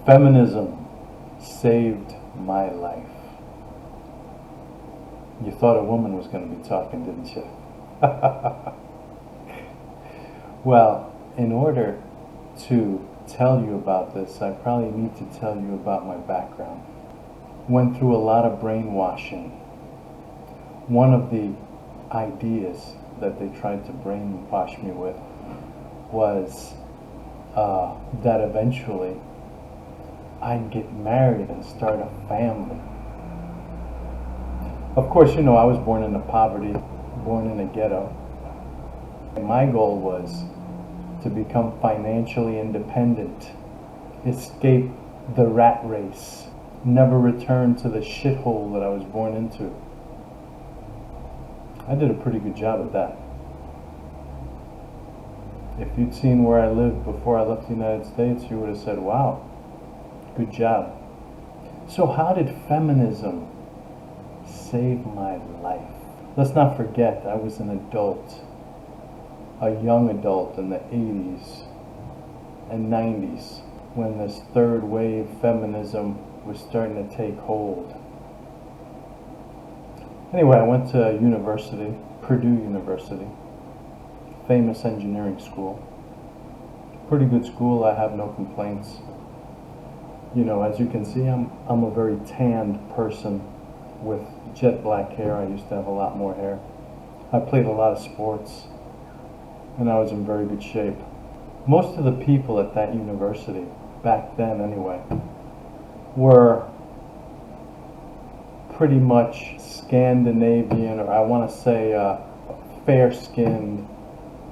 Feminism saved my life. You thought a woman was going to be talking, didn't you? Well, in order to tell you about this, I probably need to tell you about my background. Went through a lot of brainwashing. One of the ideas that they tried to brainwash me with was that eventually I'd get married and start a family. Of course, you know, I was born into poverty, born in a ghetto. And my goal was to become financially independent, escape the rat race, never return to the shithole that I was born into. I did a pretty good job at that. If you'd seen where I lived before I left the United States, you would have said, wow, good job. So how did feminism save my life? Let's not forget, I was an adult, a young adult in the 80s and 90s when this third wave feminism was starting to take hold. Anyway, I went to university, Purdue University, famous engineering school. Pretty good school, I have no complaints. You know, as you can see, I'm a very tanned person with jet black hair. I used to have a lot more hair. I played a lot of sports, and I was in very good shape. Most of the people at that university, back then anyway, were pretty much Scandinavian, or I want to say fair-skinned,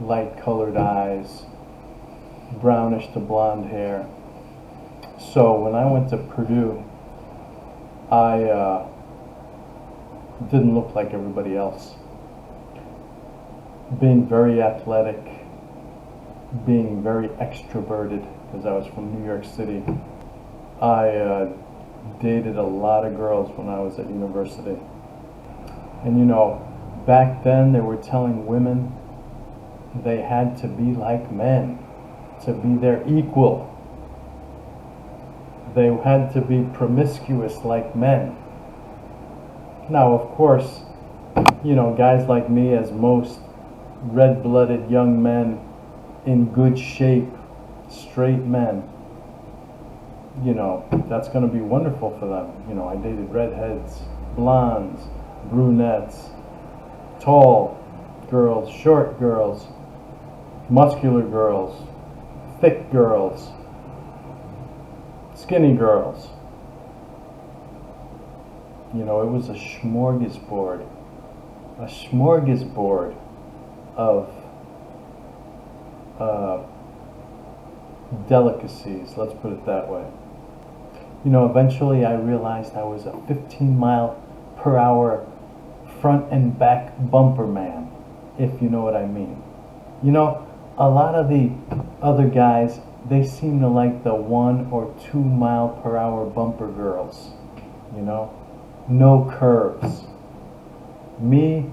light-colored eyes, brownish to blonde hair. So when I went to Purdue, I didn't look like everybody else. Being very athletic, being very extroverted, because I was from New York City, I dated a lot of girls when I was at university. And you know, back then they were telling women they had to be like men, to be their equal. They had to be promiscuous like men. Now, of course, you know, guys like me, as most red-blooded young men in good shape, straight men, you know, that's going to be wonderful for them. You know, I dated redheads, blondes, brunettes, tall girls, short girls, muscular girls, thick girls, skinny girls. You know, it was a smorgasbord of delicacies, let's put it that way. You know, eventually I realized I was a 15-mile-per-hour front and back bumper man, if you know what I mean. You know, a lot of the other guys, they seem to like the 1 or 2 mile-per-hour bumper girls, you know, no curves. Me,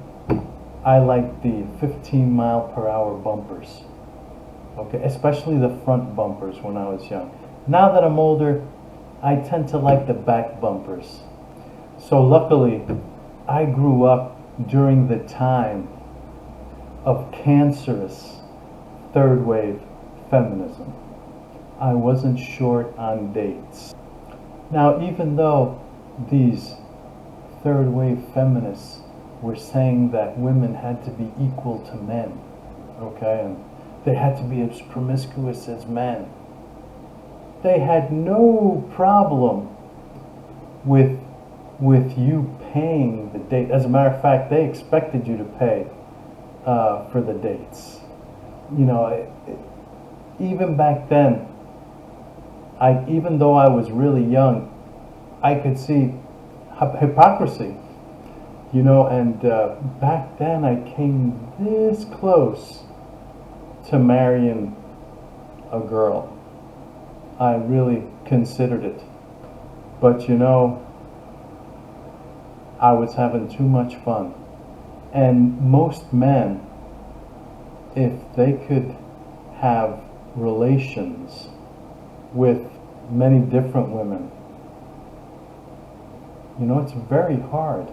I like the 15-mile-per-hour bumpers, okay, especially the front bumpers when I was young. Now that I'm older, I tend to like the back bumpers. So luckily, I grew up during the time of cancerous third wave feminism. I wasn't short on dates. Now, even though these third wave feminists were saying that women had to be equal to men, okay, and they had to be as promiscuous as men, they had no problem with you paying the date. As a matter of fact, they expected you to pay for the dates. You know, even back then, even though I was really young, I could see hypocrisy. You know, and back then I came this close to marrying a girl. I really considered it. But you know, I was having too much fun. And most men, if they could have relations with many different women. You know, it's very hard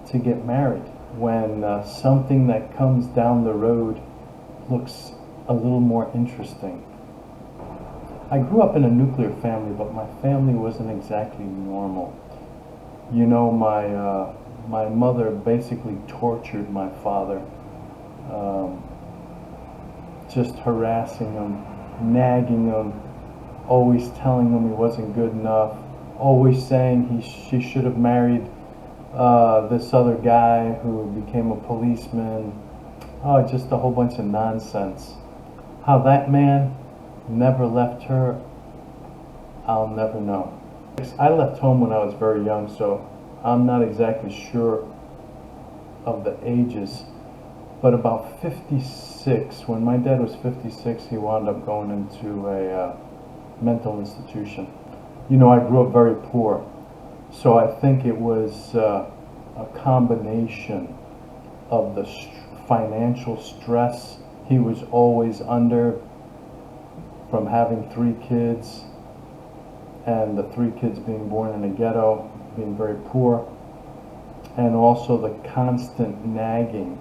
to get married when something that comes down the road looks a little more interesting. I grew up in a nuclear family, but my family wasn't exactly normal. You know, my mother basically tortured my father, just harassing him, nagging him, always telling him he wasn't good enough, always saying she should have married this other guy who became a policeman. Oh, just a whole bunch of nonsense. How that man never left her, I'll never know. I left home when I was very young, so I'm not exactly sure of the ages, but about 56, when my dad was 56, he wound up going into a mental institution. You know, I grew up very poor, so I think it was a combination of the financial stress he was always under from having 3 kids, and the 3 kids being born in a ghetto, being very poor, and also the constant nagging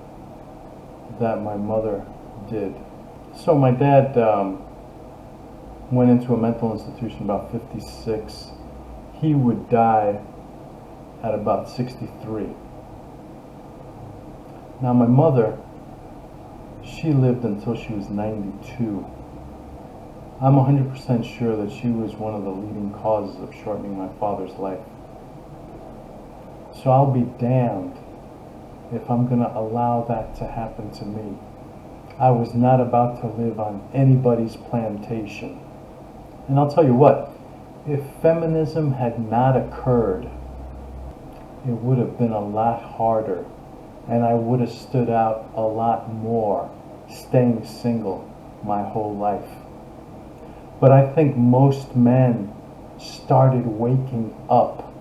that my mother did. So my dad went into a mental institution about 56. He would die at about 63. Now my mother, she lived until she was 92. I'm 100% sure that she was one of the leading causes of shortening my father's life. So I'll be damned if I'm going to allow that to happen to me. I was not about to live on anybody's plantation. And I'll tell you what, if feminism had not occurred, it would have been a lot harder, and I would have stood out a lot more staying single my whole life. But I think most men started waking up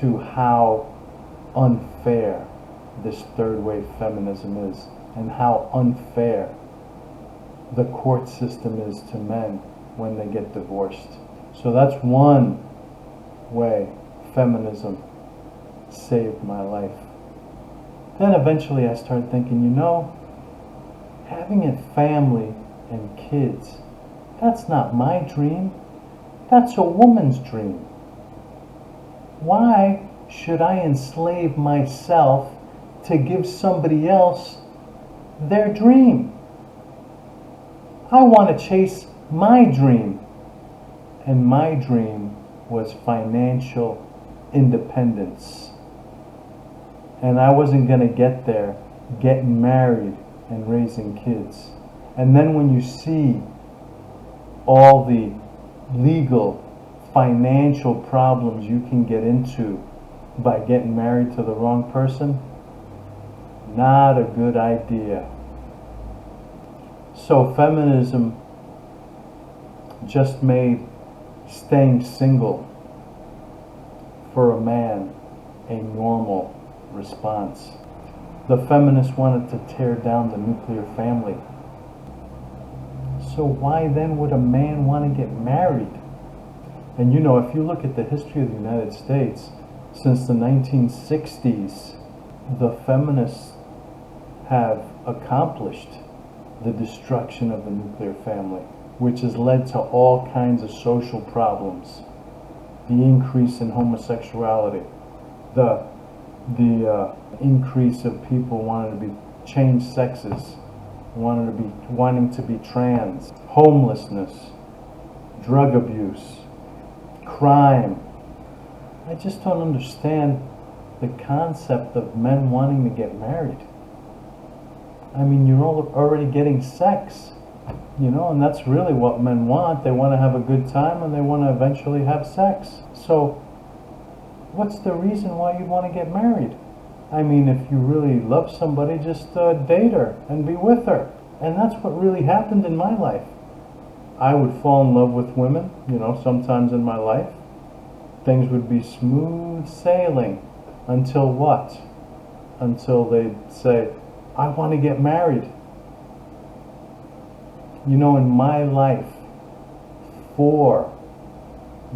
to how unfair this third wave feminism is, and how unfair the court system is to men when they get divorced. So that's one way feminism saved my life. Then eventually I started thinking, you know, having a family and kids, that's not my dream. That's a woman's dream. Why should I enslave myself to give somebody else their dream? I want to chase my dream. And my dream was financial independence. And I wasn't going to get there getting married and raising kids. And then when you see all the legal, financial problems you can get into by getting married to the wrong person, not a good idea. So feminism just made staying single for a man a normal response. The feminists wanted to tear down the nuclear family. So why then would a man want to get married? And you know, if you look at the history of the United States, since the 1960s, the feminists have accomplished the destruction of the nuclear family, which has led to all kinds of social problems. The increase in homosexuality, the increase of people wanting to be changed sexes, wanting to be trans, homelessness, drug abuse, crime. I just don't understand the concept of men wanting to get married. I mean, you're all already getting sex, you know, and that's really what men want. They want to have a good time and they want to eventually have sex. So what's the reason why you'd want to get married? I mean, if you really love somebody, just date her and be with her. And that's what really happened in my life. I would fall in love with women, you know, sometimes in my life. Things would be smooth sailing until what? Until they'd say, I want to get married. You know, in my life, 4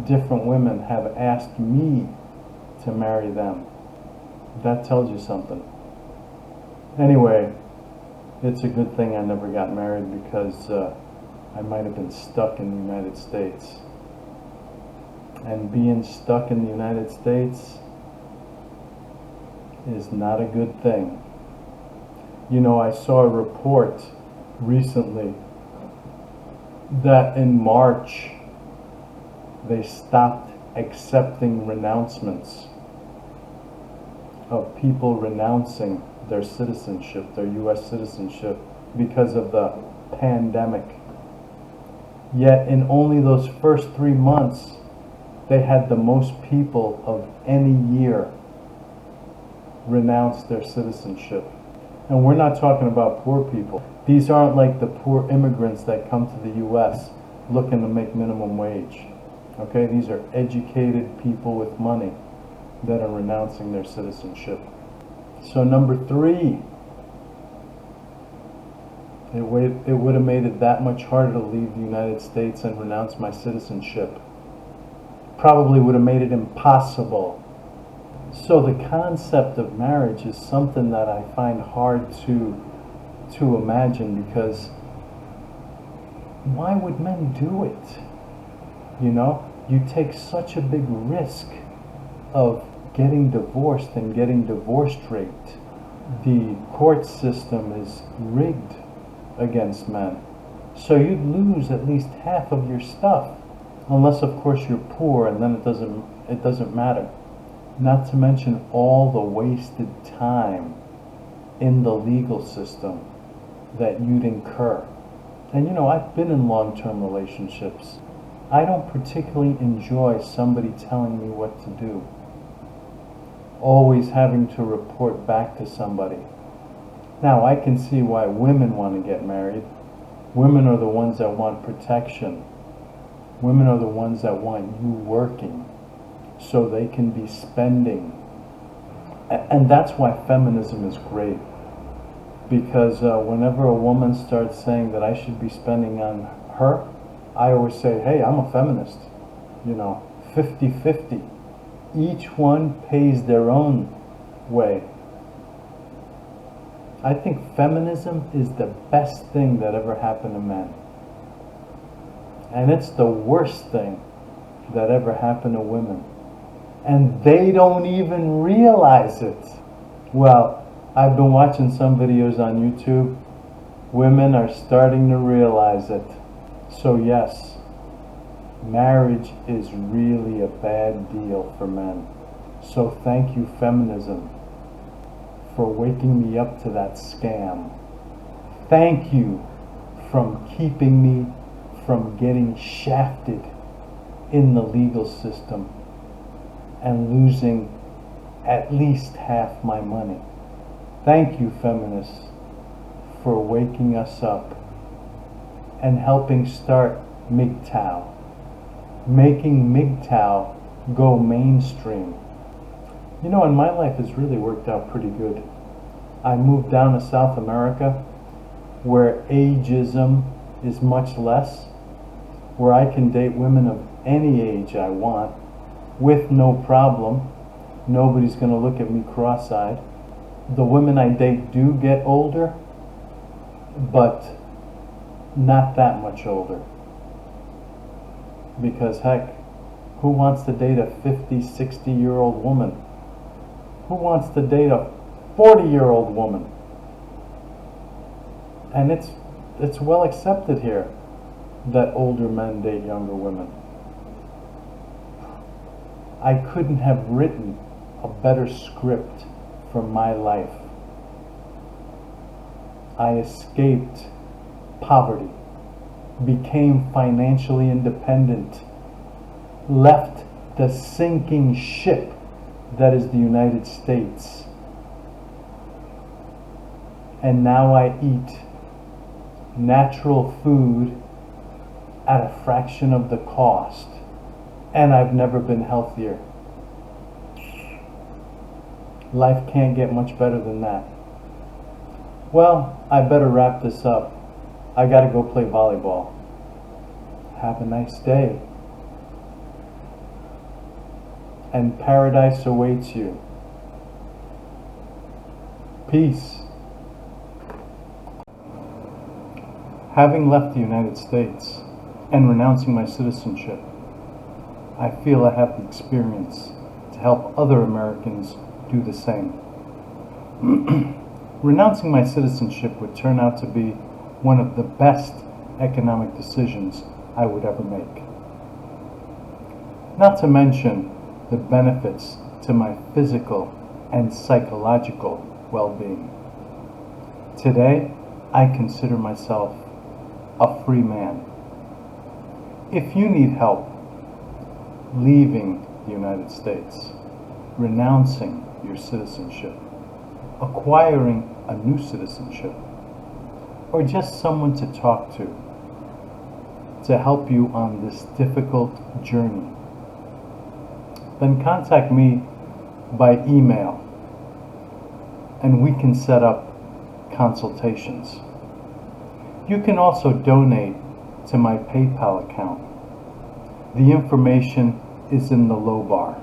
different women have asked me to marry them. That tells you something. Anyway, it's a good thing I never got married, because I might have been stuck in the United States. And being stuck in the United States is not a good thing. You know, I saw a report recently that in March they stopped accepting renouncements of people renouncing their citizenship, their U.S. citizenship, because of the pandemic. Yet in only those first 3 months, they had the most people of any year renounce their citizenship. And we're not talking about poor people. These aren't like the poor immigrants that come to the U.S. looking to make minimum wage. Okay, these are educated people with money that are renouncing their citizenship. So number 3, it would have made it that much harder to leave the United States and renounce my citizenship. Probably would have made it impossible. So the concept of marriage is something that I find hard to imagine, because why would men do it? You know, you take such a big risk of getting divorced and getting divorce rate. The court system is rigged against men. So you'd lose at least half of your stuff. Unless of course you're poor, and then it doesn't matter. Not to mention all the wasted time in the legal system that you'd incur. And you know, I've been in long-term relationships. I don't particularly enjoy somebody telling me what to do. Always having to report back to somebody. Now, I can see why women want to get married. Women are the ones that want protection. Women are the ones that want you working so they can be spending. And that's why feminism is great. Because whenever a woman starts saying that I should be spending on her, I always say, hey, I'm a feminist. You know, 50-50. Each one pays their own way. I think feminism is the best thing that ever happened to men. And it's the worst thing that ever happened to women. And they don't even realize it. Well, I've been watching some videos on YouTube. Women are starting to realize it. So yes, marriage is really a bad deal for men. So thank you, feminism, for waking me up to that scam. Thank you for keeping me from getting shafted in the legal system and losing at least half my money. Thank you, feminists, for waking us up and helping start MGTOW, making MGTOW go mainstream. You know, and my life has really worked out pretty good. I moved down to South America, where ageism is much less, where I can date women of any age I want with no problem. Nobody's going to look at me cross-eyed. The women I date do get older, but not that much older. Because heck, who wants to date a 50, 60-year-old woman? Who wants to date a 40-year-old woman? And it's well accepted here that older men date younger women. I couldn't have written a better script for my life. I escaped poverty, became financially independent, left the sinking ship that is the United States. And now I eat natural food at a fraction of the cost. And I've never been healthier. Life can't get much better than that. Well, I better wrap this up. I gotta go play volleyball. Have a nice day. And paradise awaits you. Peace. Having left the United States and renouncing my citizenship, I feel I have the experience to help other Americans do the same. Renouncing my citizenship would turn out to be one of the best economic decisions I would ever make. Not to mention the benefits to my physical and psychological well-being. Today, I consider myself a free man. If you need help leaving the United States, renouncing your citizenship, acquiring a new citizenship, or just someone to talk to help you on this difficult journey, then contact me by email and we can set up consultations. You can also donate to my PayPal account. The information is in the low bar.